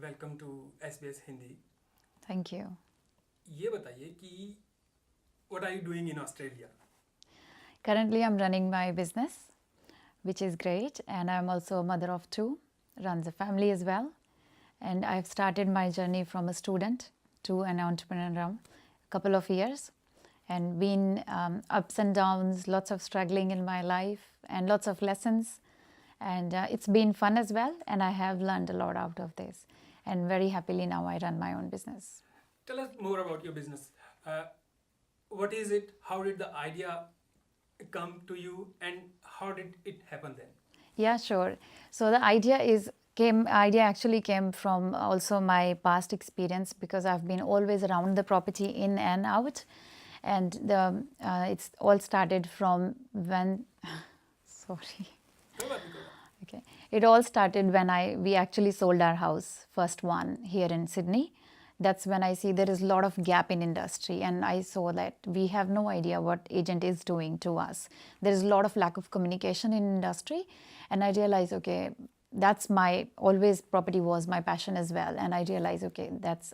Welcome to SBS Hindi. Thank you. ये बताइए कि what are you doing in Australia? Currently, I'm running my business, which is great, and I'm also a mother of two, runs a family as well. And I've started my journey from a student to an entrepreneur now, a couple of years, and been ups and downs, lots of struggling in my life, and lots of lessons. And it's been fun as well, and I have learned a lot out of this. And very happily now I run my own business. Tell us more about your business. What is it? How did the idea come to you, and how did it happen then? Yeah, sure. So the idea actually came from also my past experience, because I've been always around the property in and out, and it's all started from when sorry. कोई बात नहीं, कोई बात Okay. It all started when we actually sold our house, first one here in Sydney. That's when I see there is a lot of gap in industry, and I saw that we have no idea what agent is doing to us. There is a lot of lack of communication in industry, and I realized, okay, that's always property was my passion as well. And I realized, okay,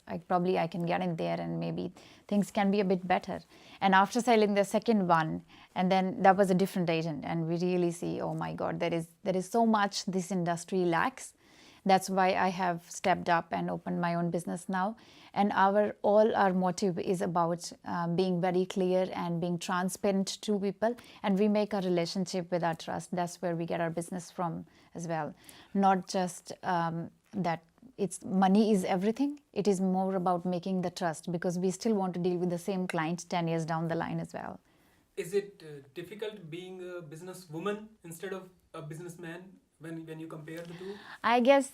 I can get in there and maybe things can be a bit better. And after selling the second one, and then that was a different agent, and we really see, oh my God, there is so much this industry lacks. That's why I have stepped up and opened my own business now. And all our motive is about being very clear and being transparent to people. And we make our relationship with our trust. That's where we get our business from as well. Not just that money is everything. It is more about making the trust, because we still want to deal with the same client 10 years down the line as well. Is it difficult being a businesswoman instead of a businessman when you compare the two? I guess,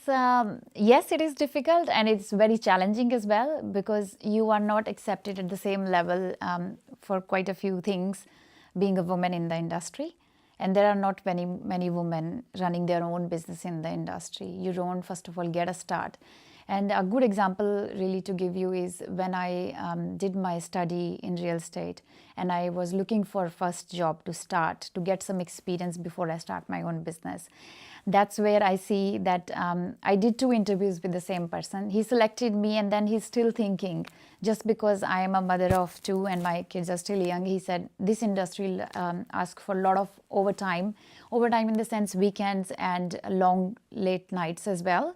yes, it is difficult, and it's very challenging as well, because you are not accepted at the same level for quite a few things, being a woman in the industry. And there are not many women running their own business in the industry. You don't, first of all, get a start. And a good example really to give you is when I did my study in real estate, and I was looking for a first job to start, to get some experience before I start my own business. That's where I see that I did 2 interviews with the same person. He selected me, and then he's still thinking, just because I am a mother of 2 and my kids are still young, he said, this industry will ask for a lot of overtime in the sense weekends and long late nights as well,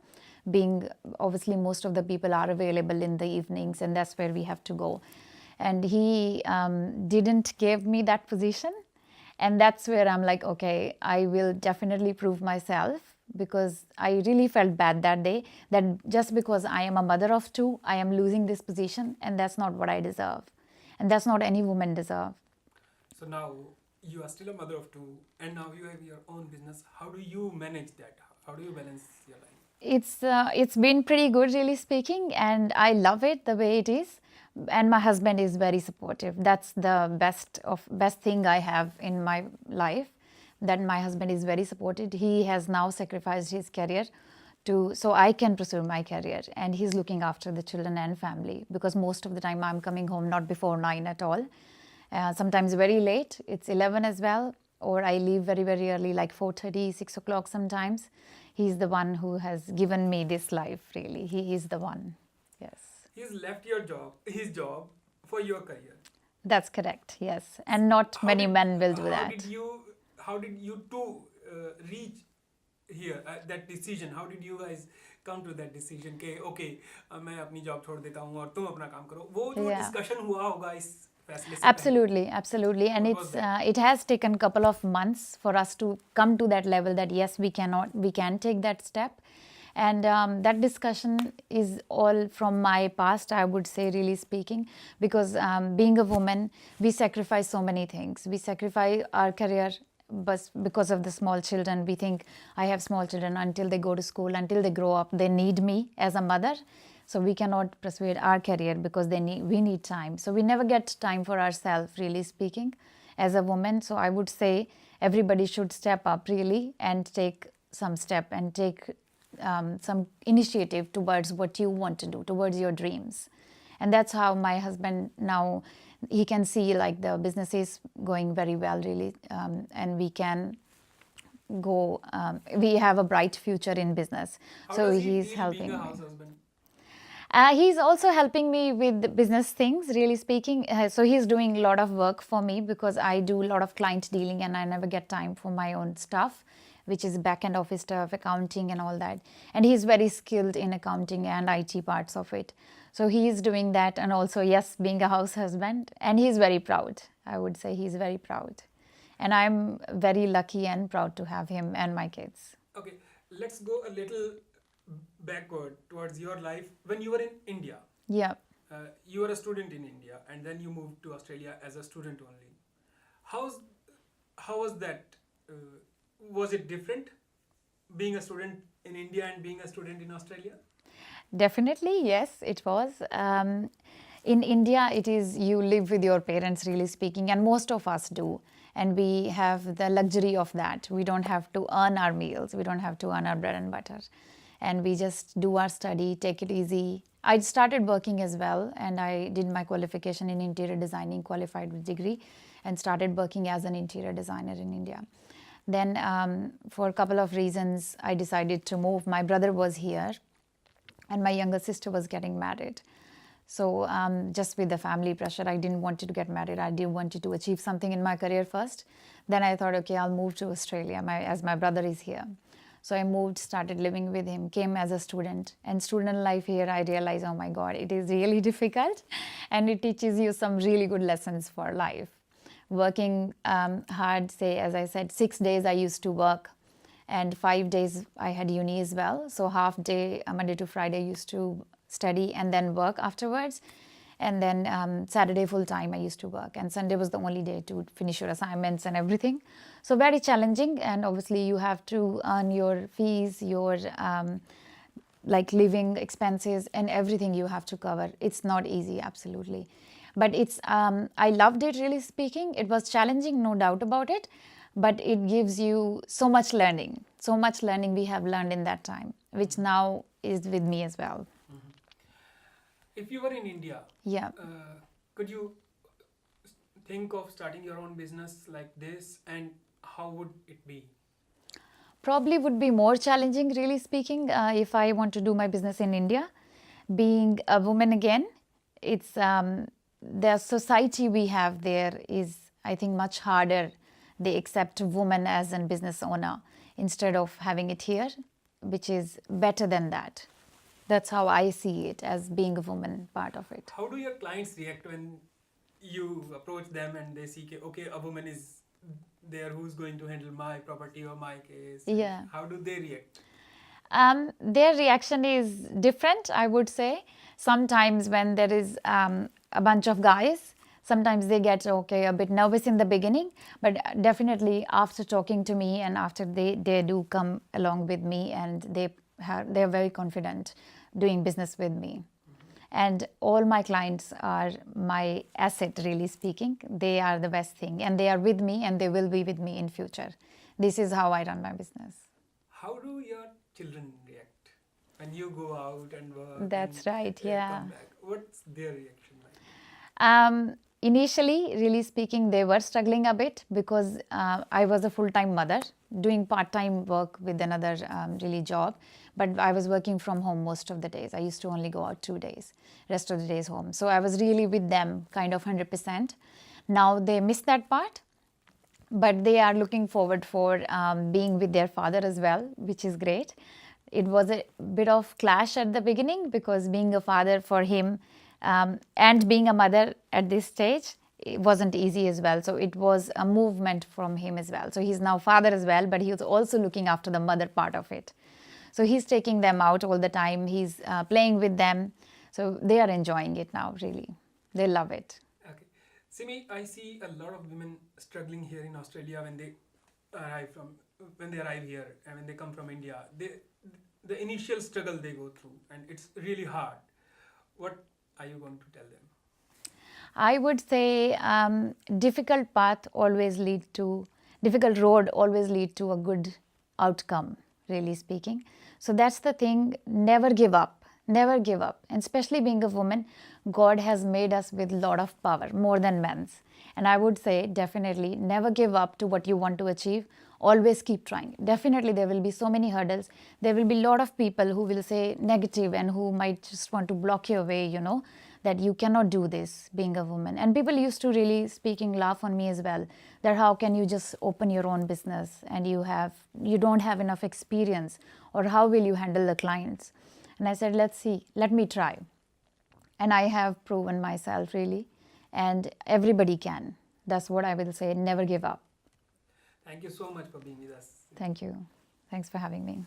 being obviously most of the people are available in the evenings, and that's where we have to go. And he didn't give me that position. And that's where I'm like, okay, I will definitely prove myself, because I really felt bad that day, that just because I am a mother of 2, I am losing this position, and that's not what I deserve. And that's not any woman deserve. So now you are still a mother of 2, and now you have your own business. How do you manage that? How do you balance your life? It's been pretty good, really speaking, and I love it the way it is. And my husband is very supportive. That's the best thing I have in my life, that my husband is very supportive. He has now sacrificed his career so I can pursue my career, and he's looking after the children and family, because most of the time I'm coming home not before 9 at all. Sometimes very late, it's 11 as well, or I leave very, very early, like 4:30, 6 o'clock sometimes. He's the one who has given me this life, really. He is the one, yes. He's left his job for your career. That's correct, yes. And not many men will do that. How did you two reach here, that decision? How did you guys come to that decision? कि okay, मैं अपनी job छोड़ देता हूँ और तुम अपना काम करो. वो जो discussion हुआ होगा इस फैसले से Absolutely. And it has taken a couple of months for us to come to that level that yes, we can take that step. And that discussion is all from my past, I would say, really speaking, because being a woman, we sacrifice so many things. We sacrifice our career, but because of the small children. We think, I have small children, until they go to school, until they grow up, they need me as a mother. So we cannot pursue our career because we need time. So we never get time for ourselves, really speaking, as a woman. So I would say everybody should step up, really, and take some step and take some initiative towards what you want to do, towards your dreams. And that's how my husband now, he can see like the business is going very well, really, and we can go, we have a bright future in business. How so does he he's feel helping being a me. house husband? He's also helping me with business things, really speaking. So he's doing a lot of work for me because I do a lot of client dealing and I never get time for my own stuff, which is back-end office stuff, accounting and all that. And he's very skilled in accounting and IT parts of it. So he's doing that, and also, yes, being a house husband. And he's very proud. I would say he's very proud. And I'm very lucky and proud to have him and my kids. Okay, let's go a little backward towards your life when you were in India. Yeah. You were a student in India and then you moved to Australia as a student only. How was that? Was it different being a student in India and being a student in Australia? Definitely, yes, it was. In India, it is you live with your parents, really speaking, and most of us do. And we have the luxury of that. We don't have to earn our meals. We don't have to earn our bread and butter. And we just do our study, take it easy. I started working as well, and I did my qualification in interior designing, qualified with degree, and started working as an interior designer in India. Then for a couple of reasons, I decided to move. My brother was here, and my younger sister was getting married. So just with the family pressure, I didn't want to get married. I didn't want to achieve something in my career first. Then I thought, okay, I'll move to Australia as my brother is here. So I moved, started living with him, came as a student. And student life here, I realized, oh my God, it is really difficult. And it teaches you some really good lessons for life. Working hard, say, as I said, 6 days I used to work. And 5 days I had uni as well. So half day, Monday to Friday, I used to study and then work afterwards. And then Saturday full time I used to work. And Sunday was the only day to finish your assignments and everything. So very challenging. And obviously you have to earn your fees, your like living expenses and everything you have to cover. It's not easy, absolutely. But it's I loved it, really speaking. It was challenging, no doubt about it. But it gives you so much learning. So much learning we have learned in that time, which now is with me as well. If you were in India, Yeah. Could you think of starting your own business like this, and how would it be? Probably would be more challenging, really speaking, if I want to do my business in India. Being a woman again, it's the society we have there is, I think, much harder. They accept women as a business owner instead of having it here, which is better than that. That's how I see it, as being a woman part of it. How do your clients react when you approach them and they see, okay, a woman is there who's going to handle my property or my case? Yeah. How do they react? Their reaction is different, I would say. Sometimes when there is a bunch of guys, sometimes they get a bit nervous in the beginning, but definitely after talking to me and after they do come along with me, and they're very confident doing business with me. And all my clients are my asset, really speaking. They are the best thing, and they are with me and they will be with me in future. This is how I run my business. How do your children react when you go out and work? That's right, yeah. Come back? What's their reaction like? Initially, really speaking, they were struggling a bit because I was a full-time mother doing part-time work with another really job, but I was working from home most of the days. I used to only go out 2 days, rest of the days home. So I was really with them kind of 100%. Now they miss that part, but they are looking forward for being with their father as well, which is great. It was a bit of clash at the beginning because being a father for him and being a mother at this stage, it wasn't easy as well. So it was a movement from him as well. So he's now father as well, but he was also looking after the mother part of it. So he's taking them out all the time. He's playing with them. So they are enjoying it now, really. They love it. Okay. Simmi, I see a lot of women struggling here in Australia when they arrive here and when they come from India. The initial struggle they go through, and it's really hard. What are you going to tell them? I would say difficult road always lead to a good outcome, really speaking. So that's the thing, never give up, never give up. And especially being a woman, God has made us with a lot of power, more than men's. And I would say definitely never give up to what you want to achieve. Always keep trying. Definitely there will be so many hurdles. There will be a lot of people who will say negative and who might just want to block your way, you know, that you cannot do this being a woman. And people used to really laugh on me as well, that how can you just open your own business and you don't have enough experience, or how will you handle the clients? And I said, let's see, let me try. And I have proven myself really, and everybody can. That's what I will say, never give up. Thank you so much for being with us. Thank you. Thanks for having me.